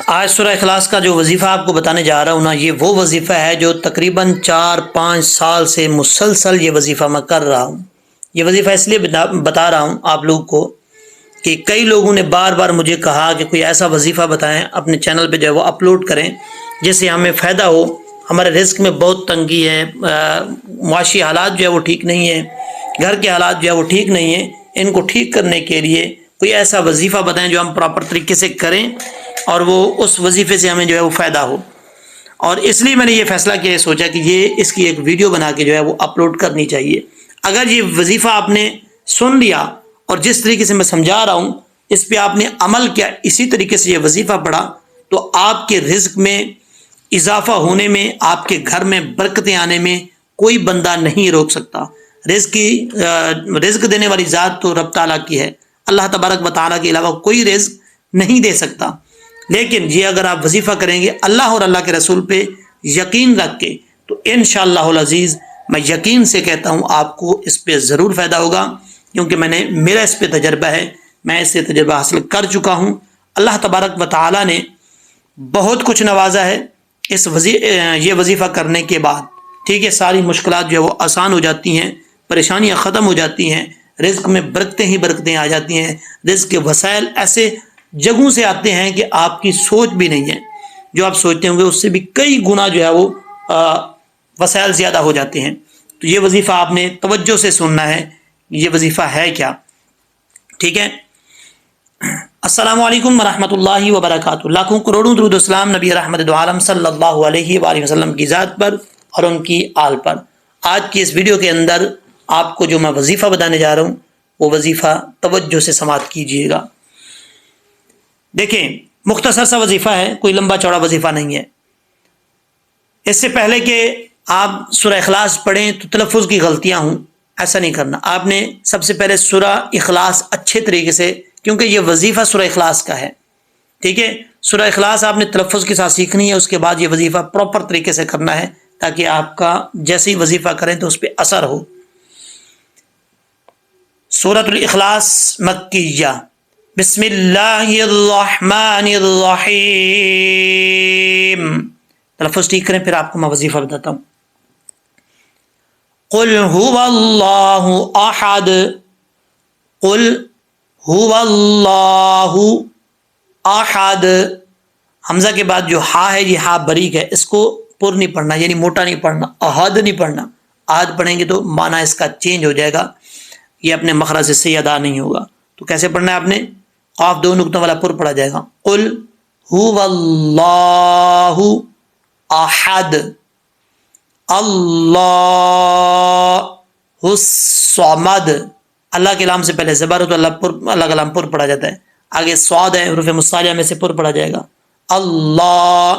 آج سورہ اخلاص کا جو وظیفہ آپ کو بتانے جا رہا ہوں نا، یہ وہ وظیفہ ہے جو تقریباً 4-5 سال سے مسلسل یہ وظیفہ میں کر رہا ہوں۔ یہ وظیفہ اس لیے بتا رہا ہوں آپ لوگ کو کہ کئی لوگوں نے بار بار مجھے کہا کہ کوئی ایسا وظیفہ بتائیں، اپنے چینل پہ جو ہے وہ اپلوڈ کریں جس سے ہمیں فائدہ ہو۔ ہمارے رزق میں بہت تنگی ہے، معاشی حالات جو ہے وہ ٹھیک نہیں ہے، گھر کے حالات جو ہے وہ ٹھیک نہیں ہیں، ان کو ٹھیک کرنے کے لیے کوئی ایسا وظیفہ بتائیں جو ہم پراپر طریقے سے کریں اور وہ اس وظیفے سے ہمیں جو ہے وہ فائدہ ہو۔ اور اس لیے میں نے یہ فیصلہ کیا، سوچا کہ یہ اس کی ایک ویڈیو بنا کے جو ہے وہ اپلوڈ کرنی چاہیے۔ اگر یہ وظیفہ آپ نے سن لیا اور جس طریقے سے میں سمجھا رہا ہوں اس پہ آپ نے عمل کیا، اسی طریقے سے یہ وظیفہ پڑھا، تو آپ کے رزق میں اضافہ ہونے میں، آپ کے گھر میں برکتیں آنے میں کوئی بندہ نہیں روک سکتا۔ رزق دینے والی ذات تو رب تعالیٰ کی ہے، اللہ تبارک و تعالیٰ کے علاوہ کوئی رزق نہیں دے سکتا۔ لیکن یہ اگر آپ وظیفہ کریں گے اللہ اور اللہ کے رسول پہ یقین رکھ کے، تو انشاءاللہ العزیز میں یقین سے کہتا ہوں آپ کو اس پہ ضرور فائدہ ہوگا، کیونکہ میرا اس پہ تجربہ ہے، میں اس سے تجربہ حاصل کر چکا ہوں۔ اللہ تبارک و تعالیٰ نے بہت کچھ نوازا ہے یہ وظیفہ کرنے کے بعد، ٹھیک ہے، ساری مشکلات جو ہے وہ آسان ہو جاتی ہیں، پریشانیاں ختم ہو جاتی ہیں، رزق میں برکتیں ہی برکتیں آ جاتی ہیں، رزق کے وسائل ایسے جگہوں سے آتے ہیں کہ آپ کی سوچ بھی نہیں ہے، جو آپ سوچتے ہوں گے اس سے بھی کئی گنا جو ہے وہ وسائل زیادہ ہو جاتے ہیں۔ تو یہ وظیفہ آپ نے توجہ سے سننا ہے، یہ وظیفہ ہے کیا، ٹھیک ہے۔ السلام علیکم ورحمۃ اللہ وبرکاتہ۔ لاکھوں کروڑوں درود و سلام نبی رحمت دو عالم صلی اللہ علیہ وآلہ وسلم کی ذات پر اور ان کی آل پر۔ آج کی اس ویڈیو کے اندر آپ کو جو میں وظیفہ بتانے جا رہا ہوں وہ وظیفہ توجہ سے سماعت کیجیے گا۔ دیکھیں، مختصر سا وظیفہ ہے، کوئی لمبا چوڑا وظیفہ نہیں ہے۔ اس سے پہلے کہ آپ سورہ اخلاص پڑھیں تو تلفظ کی غلطیاں ہوں، ایسا نہیں کرنا۔ آپ نے سب سے پہلے سورہ اخلاص اچھے طریقے سے، کیونکہ یہ وظیفہ سورہ اخلاص کا ہے، ٹھیک ہے، سورہ اخلاص آپ نے تلفظ کے ساتھ سیکھنی ہے، اس کے بعد یہ وظیفہ پراپر طریقے سے کرنا ہے تاکہ آپ کا جیسے ہی وظیفہ کریں تو اس پہ اثر ہو۔ سورۃ الاخلاص مکیہ، بسم اللہ الرحمن الرحیم، تلفظ ٹھیک کریں، پھر آپ کو میں وظیفہ بتاتا ہوں۔ قل هو اللہ احد، قل هو اللہ احد، حمزہ کے بعد جو ہا ہے یہ ہا باریک ہے، اس کو پر نہیں پڑھنا، یعنی موٹا نہیں پڑھنا، احد نہیں پڑھنا۔ احد پڑھیں گے تو معنی اس کا چینج ہو جائے گا، یہ اپنے مخرج سے صحیح ادا نہیں ہوگا۔ تو کیسے پڑھنا ہے آپ نے؟ قاف دو نقطوں والا پر پڑھا جائے گا، قل هو اللہ احد اللہ الصمد، اللہ کے لام سے پہلے زبر ہو تو اللہ کا لام پر پڑھا جاتا ہے، آگے صاد ہے، حروف مصالحہ میں سے پر پڑھا جائے گا، اللہ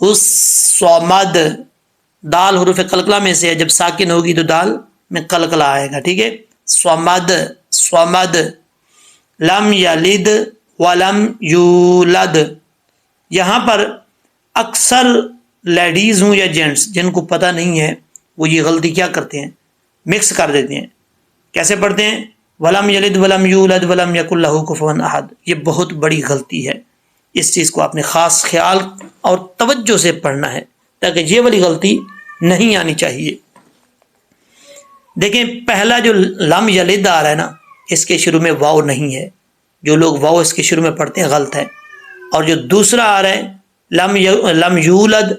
الصمد، دال حروف قلقلہ میں سے ہے، جب ساکن ہوگی تو دال میں قلقلہ آئے گا، ٹھیک ہے، صمد صمد، لم یلد ولم یولد۔ یہاں پر اکثر لیڈیز ہوں یا جینٹس جن کو پتہ نہیں ہے وہ یہ غلطی کیا کرتے ہیں، مکس کر دیتے ہیں۔ کیسے پڑھتے ہیں؟ ولم یلد ولم یولد ولم یکن لہ کفوا احد۔ یہ بہت بڑی غلطی ہے، اس چیز کو آپ نے خاص خیال اور توجہ سے پڑھنا ہے تاکہ یہ والی غلطی نہیں آنی چاہیے۔ دیکھیں، پہلا جو لم یلد آ رہا ہے نا، اس کے شروع میں واو نہیں ہے، جو لوگ واو اس کے شروع میں پڑھتے ہیں غلط ہے، اور جو دوسرا آ رہا ہے لم یولد،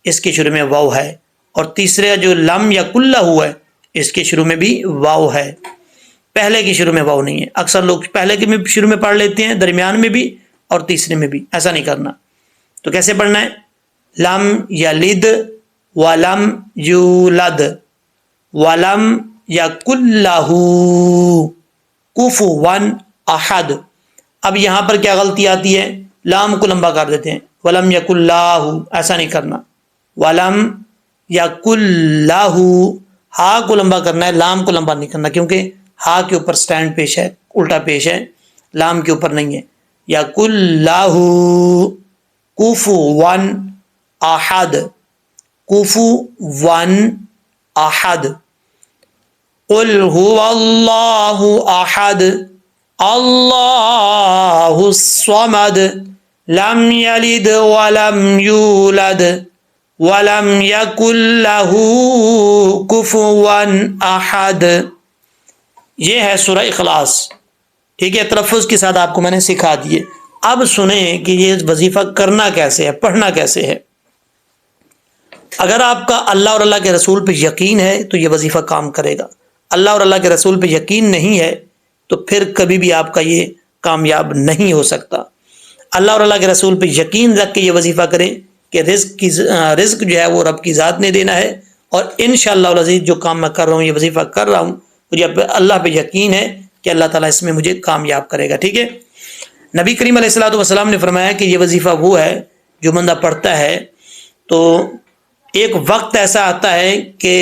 اس کے شروع میں واو ہے، اور تیسرا جو لم یکن لہ ہوا ہے اس کے شروع میں بھی واو ہے، پہلے کے شروع میں واو نہیں ہے۔ اکثر لوگ پہلے کے شروع میں پڑھ لیتے ہیں، درمیان میں بھی اور تیسرے میں بھی، ایسا نہیں کرنا۔ تو کیسے پڑھنا ہے؟ لم یلد ولم یولد ولم یکن لہ کفوا احد۔ اب یہاں پر کیا غلطی آتی ہے؟ لام کو لمبا کر دیتے ہیں، ولم یکن لہ، ایسا نہیں کرنا، ولم یکن لہ، ہا کو لمبا کرنا ہے، لام کو لمبا نہیں کرنا، کیونکہ ہا کے اوپر سٹینڈ پیش ہے، الٹا پیش ہے، لام کے اوپر نہیں ہے۔ یکن لہ کفوا احد، کفوا احد، قل هو اللہ احد اللہ الصمد لم یلد ولم یولد ولم یکن لہ کفوا احد. یہ ہے سورہ اخلاص. ٹھیک ہے, تلفظ کے ساتھ آپ کو میں نے سکھا دیے. اب سنیں کہ یہ وظیفہ کرنا کیسے ہے, پڑھنا کیسے ہے. اگر آپ کا اللہ اور اللہ کے رسول پہ یقین ہے تو یہ وظیفہ کام کرے گا. اللہ اور اللہ کے رسول پہ یقین نہیں ہے تو پھر کبھی بھی آپ کا یہ کامیاب نہیں ہو سکتا. اللہ اور اللہ کے رسول پہ یقین رکھ کے یہ وظیفہ کریں کہ رزق جو ہے وہ رب کی ذات نے دینا ہے, اور انشاءاللہ العزیز جو کام میں کر رہا ہوں, یہ وظیفہ کر رہا ہوں, مجھے اللہ پہ یقین ہے کہ اللہ تعالیٰ اس میں مجھے کامیاب کرے گا. ٹھیک ہے. نبی کریم علیہ الصلوۃ والسلام نے فرمایا کہ یہ وظیفہ وہ ہے جو بندہ پڑھتا ہے تو ایک وقت ایسا آتا ہے کہ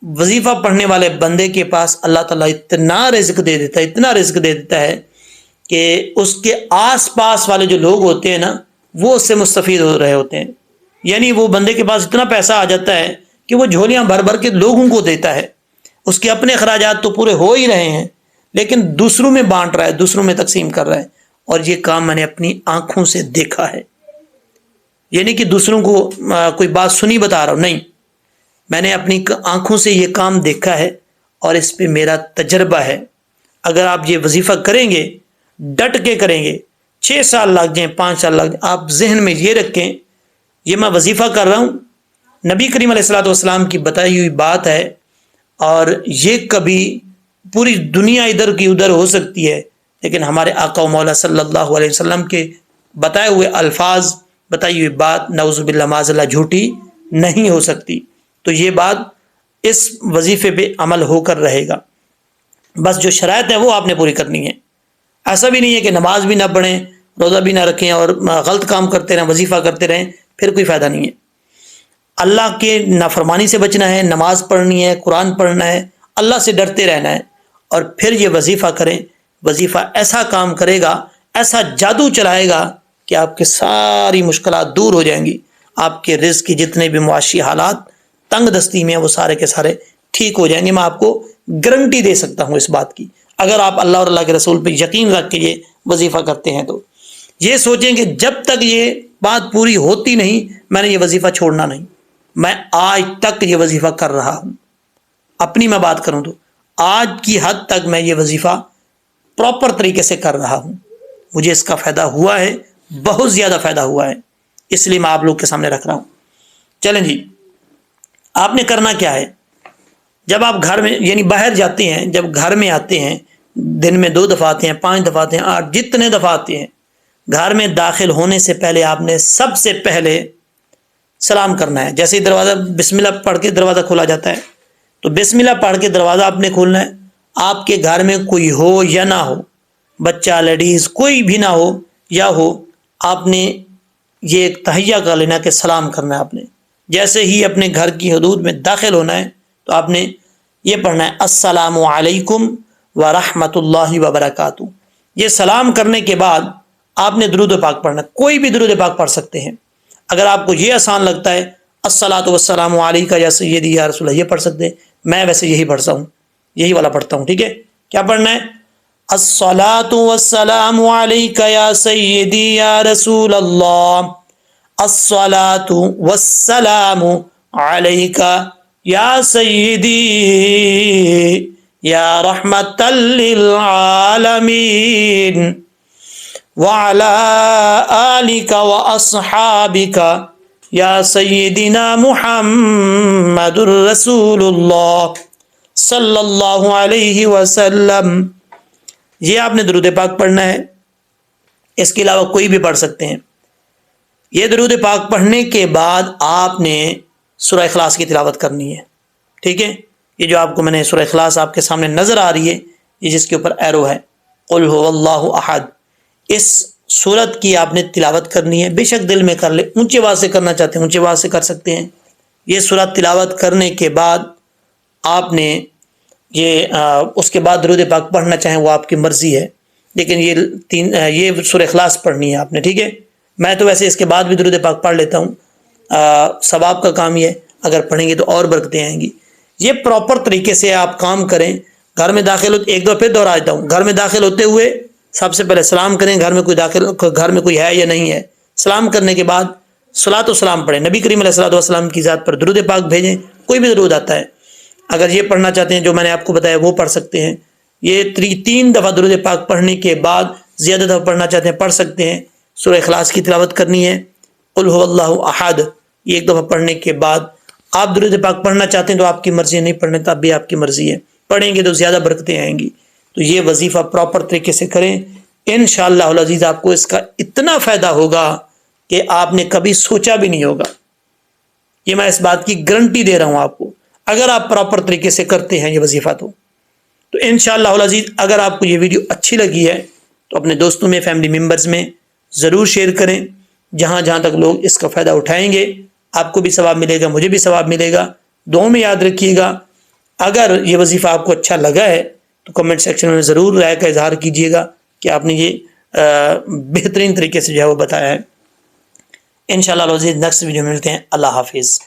وظیفہ پڑھنے والے بندے کے پاس اللہ تعالیٰ اتنا رزق دے دیتا ہے, اتنا رزق دے دیتا ہے کہ اس کے آس پاس والے جو لوگ ہوتے ہیں نا وہ اس سے مستفید ہو رہے ہوتے ہیں. یعنی وہ بندے کے پاس اتنا پیسہ آ جاتا ہے کہ وہ جھولیاں بھر بھر کے لوگوں کو دیتا ہے. اس کے اپنے اخراجات تو پورے ہو ہی رہے ہیں لیکن دوسروں میں بانٹ رہا ہے, دوسروں میں تقسیم کر رہا ہے. اور یہ کام میں نے اپنی آنکھوں سے دیکھا ہے. یعنی کہ دوسروں کو کوئی بات سنی بتا رہا ہوں, نہیں, میں نے اپنی آنکھوں سے یہ کام دیکھا ہے اور اس پہ میرا تجربہ ہے. اگر آپ یہ وظیفہ کریں گے, ڈٹ کے کریں گے, 6 سال لگ جائیں, 5 سال لگ جائیں, آپ ذہن میں یہ رکھیں یہ میں وظیفہ کر رہا ہوں, نبی کریم علیہ الصلوۃ والسلام کی بتائی ہوئی بات ہے, اور یہ کبھی پوری دنیا ادھر کی ادھر ہو سکتی ہے لیکن ہمارے آقا و مولا صلی اللہ علیہ وسلم کے بتائے ہوئے الفاظ, بتائی ہوئی بات نعوذ باللہ معاذ اللہ جھوٹی نہیں ہو سکتی. تو یہ بات اس وظیفے پہ عمل ہو کر رہے گا. بس جو شرائط ہے وہ آپ نے پوری کرنی ہے. ایسا بھی نہیں ہے کہ نماز بھی نہ پڑھیں, روزہ بھی نہ رکھیں اور غلط کام کرتے رہیں, وظیفہ کرتے رہیں, پھر کوئی فائدہ نہیں ہے. اللہ کے نافرمانی سے بچنا ہے, نماز پڑھنی ہے, قرآن پڑھنا ہے, اللہ سے ڈرتے رہنا ہے, اور پھر یہ وظیفہ کریں. وظیفہ ایسا کام کرے گا, ایسا جادو چلائے گا کہ آپ کے ساری مشکلات دور ہو جائیں گی. آپ کے رزق کی جتنے بھی معاشی حالات تنگ دستی میں وہ سارے کے سارے ٹھیک ہو جائیں گے. میں آپ کو گارنٹی دے سکتا ہوں اس بات کی, اگر آپ اللہ اور اللہ کے رسول پہ یقین رکھ کے یہ وظیفہ کرتے ہیں. تو یہ سوچیں کہ جب تک یہ بات پوری ہوتی نہیں میں نے یہ وظیفہ چھوڑنا نہیں. میں آج تک یہ وظیفہ کر رہا ہوں, اپنی میں بات کروں تو آج کی حد تک میں یہ وظیفہ پراپر طریقے سے کر رہا ہوں. مجھے اس کا فائدہ ہوا ہے, بہت زیادہ فائدہ ہوا ہے, اس لیے میں آپ لوگ کے سامنے رکھ رہا ہوں. چلیں جی, آپ نے کرنا کیا ہے. جب آپ گھر میں یعنی باہر جاتے ہیں, جب گھر میں آتے ہیں, دن میں 2 دفعہ آتے ہیں, 5 دفعہ آتے ہیں, 8 جتنے دفعہ آتے ہیں, گھر میں داخل ہونے سے پہلے آپ نے سب سے پہلے سلام کرنا ہے. جیسے ہی دروازہ بسم اللہ پڑھ کے دروازہ کھولا جاتا ہے تو بسم اللہ پڑھ کے دروازہ آپ نے کھولنا ہے. آپ کے گھر میں کوئی ہو یا نہ ہو, بچہ, لیڈیز, کوئی بھی نہ ہو یا ہو, آپ نے یہ ایک تحیہ کر لینا کہ سلام کرنا ہے. آپ نے جیسے ہی اپنے گھر کی حدود میں داخل ہونا ہے تو آپ نے یہ پڑھنا ہے السلام علیکم ورحمۃ اللہ وبرکاتہ. یہ سلام کرنے کے بعد آپ نے درود پاک پڑھنا ہے. کوئی بھی درود پاک پڑھ سکتے ہیں. اگر آپ کو یہ آسان لگتا ہے الصلاۃ والسلام علیکہ یا سیدی یا رسول اللہ, یہ پڑھ سکتے ہیں. میں ویسے یہی پڑھتا ہوں, یہی والا پڑھتا ہوں. ٹھیک ہے, کیا پڑھنا ہے؟ الصلاۃ والسلام علیکہ یا سیدی یا رسول اللہ, الصلاۃ والسلام علیکہ یا سیدی یا رحمت للعالمین وعلی آلک واصحابک یا سیدنا محمد رسول اللہ صلی اللہ علیہ وسلم. یہ آپ نے درود پاک پڑھنا ہے. اس کے علاوہ کوئی بھی پڑھ سکتے ہیں. یہ درود پاک پڑھنے کے بعد آپ نے سورہ اخلاص کی تلاوت کرنی ہے. ٹھیک ہے, یہ جو آپ کو میں نے سورہ اخلاص آپ کے سامنے نظر آ رہی ہے, یہ جس کے اوپر ایرو ہے, قل هو اللہ احد, اس سورت کی آپ نے تلاوت کرنی ہے. بے شک دل میں کر لے, اونچی آواز سے کرنا چاہتے ہیں اونچی آواز سے کر سکتے ہیں. یہ سورت تلاوت کرنے کے بعد آپ نے یہ اس کے بعد درود پاک پڑھنا چاہیں وہ آپ کی مرضی ہے, لیکن یہ سورہ اخلاص پڑھنی ہے آپ نے. ٹھیک ہے, میں تو ویسے اس کے بعد بھی درود پاک پڑھ لیتا ہوں, ثواب کا کام یہ ہے, اگر پڑھیں گے تو اور برکتیں آئیں گی. یہ پراپر طریقے سے آپ کام کریں. گھر میں داخل ہوتے, ایک دو پھر دوہرا دیتا ہوں, گھر میں داخل ہوتے ہوئے سب سے پہلے سلام کریں. گھر میں کوئی ہے یا نہیں ہے, سلام کرنے کے بعد صلاۃ و سلام پڑھیں، نبی کریم علیہ الصلوۃ والسلام کی ذات پر درود پاک بھیجیں، کوئی بھی درود آتا ہے، اگر یہ پڑھنا چاہتے ہیں جو میں نے آپ کو بتایا وہ پڑھ سکتے ہیں، یہ 3 دفعہ درود پاک پڑھنے کے بعد زیادہ دفعہ پڑھنا چاہتے ہیں پڑھ سکتے ہیں، سورہ اخلاص کی تلاوت کرنی ہے، قل هو اللہ احد، یہ 1 دفعہ پڑھنے کے بعد آپ درود پاک پڑھنا چاہتے ہیں تو آپ کی مرضی ہے، نہیں پڑھنے تو اب بھی آپ کی مرضی ہے، پڑھیں گے تو زیادہ برکتیں آئیں گی۔ تو یہ وظیفہ پراپر طریقے سے کریں، انشاءاللہ العزیز آپ کو اس کا اتنا فائدہ ہوگا کہ آپ نے کبھی سوچا بھی نہیں ہوگا، یہ میں اس بات کی گارنٹی دے رہا ہوں آپ کو، اگر آپ پراپر طریقے سے کرتے ہیں یہ وظیفہ تو انشاءاللہ العزیز اگر آپ کو یہ ویڈیو اچھی لگی ہے تو اپنے دوستوں میں، فیملی ممبرز میں ضرور شیئر کریں، جہاں جہاں تک لوگ اس کا فائدہ اٹھائیں گے آپ کو بھی ثواب ملے گا، مجھے بھی ثواب ملے گا۔ دعاؤں میں یاد رکھیے گا، اگر یہ وظیفہ آپ کو اچھا لگا ہے تو کمنٹ سیکشن میں ضرور رائے کا اظہار کیجیے گا کہ آپ نے یہ بہترین طریقے سے جو ہے وہ بتایا ہے۔ انشاءاللہ العزیز نیکسٹ ویڈیو میں ملتے ہیں، اللہ حافظ۔